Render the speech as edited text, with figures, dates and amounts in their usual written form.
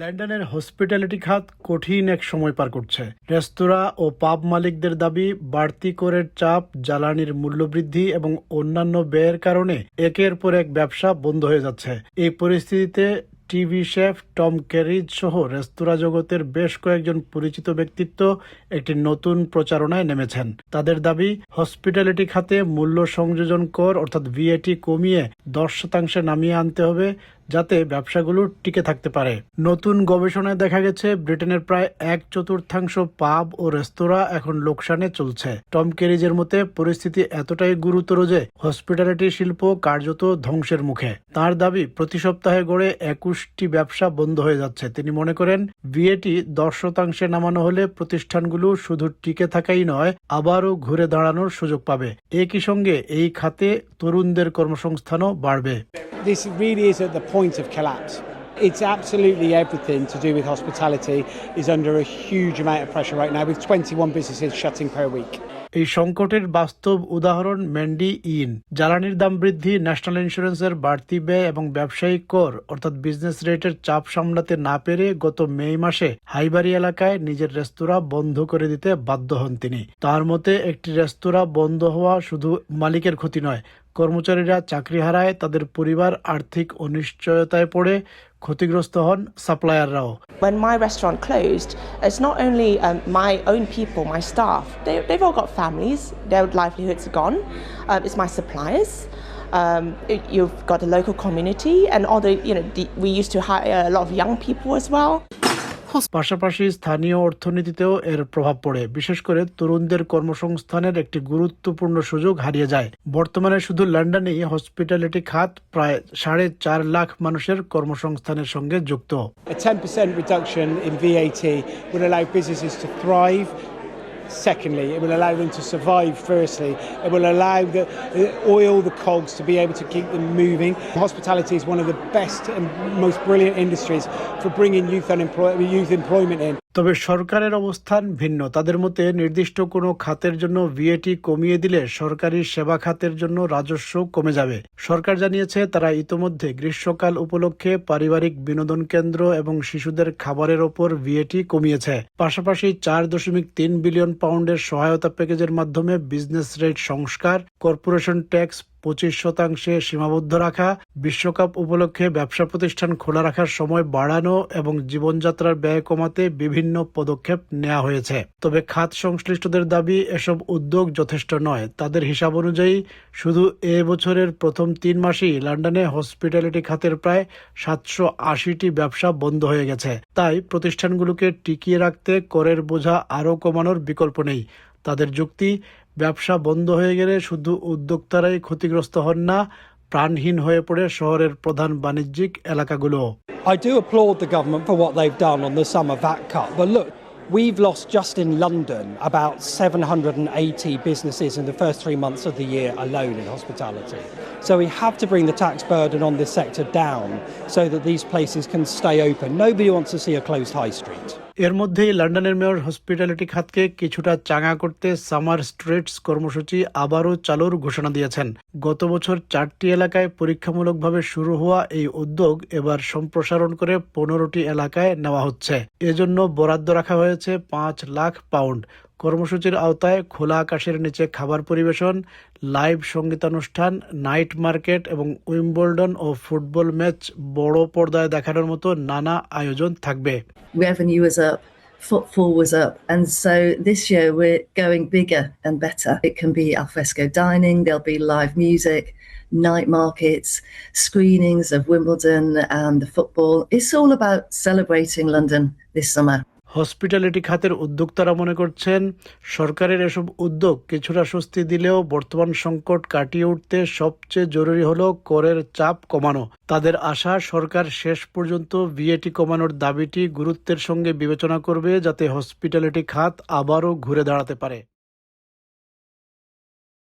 লন্ডনের হসপিটালিটি খাত কঠিন এক সময় পার করছে। রেস্তোরাঁ ও পাব মালিকদের দাবি, বাড়তি করের চাপ, জ্বালানির মূল্যবৃদ্ধি এবং অন্যান্য ব্যয়ের কারণে একের পর এক ব্যবসা বন্ধ হয়ে যাচ্ছে। এই পরিস্থিতিতে টিভি শেফ টম ক্যারিজ সহ রেস্তোরাঁ জগতের বেশ কয়েকজন পরিচিত ব্যক্তিত্ব একটি নতুন প্রচারণায় নেমেছেন। তাদের দাবি, হসপিটালিটি খাতে মূল্য সংযোজন কর অর্থাৎ ভিএটি কমিয়ে 10% নামিয়ে আনতে হবে, যাতে ব্যবসাগুলো টিকে থাকতে পারে। নতুন গবেষণায় দেখা গেছে, ব্রিটেনের প্রায় 1/4 পাব ও রেস্তোরাঁ এখন লোকসানে চলছে। টম ক্যারিজের মতে, পরিস্থিতি এতটাই গুরুতর যে হসপিটালিটি শিল্প কার্যত ধ্বংসের মুখে। তার দাবি, প্রতি সপ্তাহে গড়ে 21টি ব্যবসা বন্ধ হয়ে যাচ্ছে। তিনি মনে করেন, ভিএটি 10% নামানো হলে প্রতিষ্ঠানগুলো শুধু টিকে থাকাই নয়, আবারও ঘুরে দাঁড়ানোর সুযোগ পাবে। একই সঙ্গে এই খাতে তরুণদের কর্মসংস্থানও বাড়বে। This really is at the point of collapse. It's absolutely everything to do with hospitality is under a huge amount of pressure right now, with 21 businesses shutting per week. এই সংকটের বাস্তব উদাহরণ ম্যান্ডি ইন। জ্বালানির দাম বৃদ্ধি, national ইন্স্যুরেন্সের বাড়তি ব্যয় এবং ব্যবসায়িক কর অর্থাৎ বিজনেস রেটের চাপ সামলাতে না পেরে গত মে মাসে হাইবারি এলাকায় নিজের রেস্তোরাঁ বন্ধ করে দিতে বাধ্য হন তিনি। তার মতে, একটি রেস্তোরাঁ বন্ধ হওয়া শুধু মালিকের ক্ষতি নয়, কর্মচারীরা চাকরি হারায়, তাদের পরিবার আর্থিক অনিশ্চয়তায় পড়ে, ক্ষতিগ্রস্ত হন সাপ্লায়াররাও। When my restaurant closed, it's not only my own people, my staff, they've all got families, their livelihoods are gone. It's my suppliers. You've got the local community and all we used to hire a lot of young people as well. পাশাপাশি স্থানীয় অর্থনীতিতেও এর প্রভাব পড়ে। বিশেষ করে তরুণদের কর্মসংস্থানের একটি গুরুত্বপূর্ণ সুযোগ হারিয়ে যায়। বর্তমানে শুধু লন্ডনেই হসপিটালিটি খাত প্রায় 4.5 লাখ মানুষের কর্মসংস্থানের সঙ্গে যুক্ত। A 10% reduction in VAT will allow businesses to thrive. Secondly, it will allow them to survive. Firstly, it will allow the oil, the cogs to be able to keep them moving. Hospitality is one of the best and most brilliant industries for bringing youth employment in. তবে সরকারের অবস্থান ভিন্ন। তাদের মতে, নির্দিষ্ট কোনো খাতের জন্য ভিএটি কমিয়ে দিলে সরকারি সেবা খাতের জন্য রাজস্ব কমে যাবে। সরকার জানিয়েছে, তারা ইতোমধ্যে গ্রীষ্মকাল উপলক্ষে পারিবারিক বিনোদন কেন্দ্র এবং শিশুদের খাবারের ওপর ভিএটি কমিয়েছে। পাশাপাশি 4.3 বিলিয়ন পাউন্ডের সহায়তা প্যাকেজের মাধ্যমে বিজনেস রেট সংস্কার, কর্পোরেশন ট্যাক্স 25% সীমাবদ্ধ রাখা, বিশ্বকাপ উপলক্ষে ব্যবসা প্রতিষ্ঠান খোলা রাখার সময় বাড়ানো এবং জীবনযাত্রার ব্যয় কমাতে বিভিন্ন পদক্ষেপ নেওয়া হয়েছে। তবে খাত সংশ্লিষ্টদের দাবি, এসব উদ্যোগ যথেষ্ট নয়। তাদের হিসাব অনুযায়ী শুধু এ বছরের প্রথম 3 মাসেই লন্ডনে হসপিটালিটি খাতের প্রায় 780টি ব্যবসা বন্ধ হয়ে গেছে। তাই প্রতিষ্ঠানগুলোকে টিকিয়ে রাখতে করের বোঝা আরও কমানোর বিকল্প নেই। তাদের যুক্তি, ব্যবসা বন্ধ হয়ে গেলে শুধু উদ্যোক্তারাই ক্ষতিগ্রস্ত হন না, প্রাণহীন হয়ে পড়ে শহরের প্রধান বাণিজ্যিক এলাকাগুলো। I do applaud the government for what they've done on the summer VAT cut, but look, we've lost just in London about 780 businesses in the first 3 months of the year alone in hospitality. So we have to bring the tax burden on this sector down so that these places can stay open. Nobody wants to see a closed high street. এর মধ্যেই লন্ডনের mayor hospitality খাতকে কিছুটা চাঙা করতে summer streets কর্মসূচি আবারও চালুর ঘোষণা দিয়েছেন। গত বছর 4টি এলাকায় পরীক্ষামূলকভাবে শুরু হওয়া এই উদ্যোগ এবার সম্প্রসারণ করে 15টি এলাকায় নেওয়া হচ্ছে। এজন্য বরাদ্দ রাখা হয়েছে 5 লাখ পাউন্ড। কর্মসূচির আওতায় খোলা আকাশের নিচে খাবার পরিবেশন, লাইভ সঙ্গীতানুষ্ঠান, নাইট মার্কেট এবং উইম্বলডন ও ফুটবল ম্যাচ বড় পর্দায় দেখানোর মতো নানা আয়োজন থাকবে। Revenue was up, footfall was up, and so this year we're going bigger and better. It can be alfresco dining, there'll be live music, night markets, screenings of Wimbledon and the football. It's all about celebrating London this summer. Hospitality খাতের উদ্যোক্তারা মনে করছেন, সরকারের এসব উদ্যোগ কিছুটা স্বস্তি দিলেও বর্তমান সংকট কাটিয়ে উঠতে সবচেয়ে জরুরি হলো করের চাপ কমানো। তাদের আশা, সরকার শেষ পর্যন্ত ভিএটি কমানোর দাবিটি গুরুত্বের সঙ্গে বিবেচনা করবে, যাতে হসপিটালিটি খাত আবারও ঘুরে দাঁড়াতে পারে।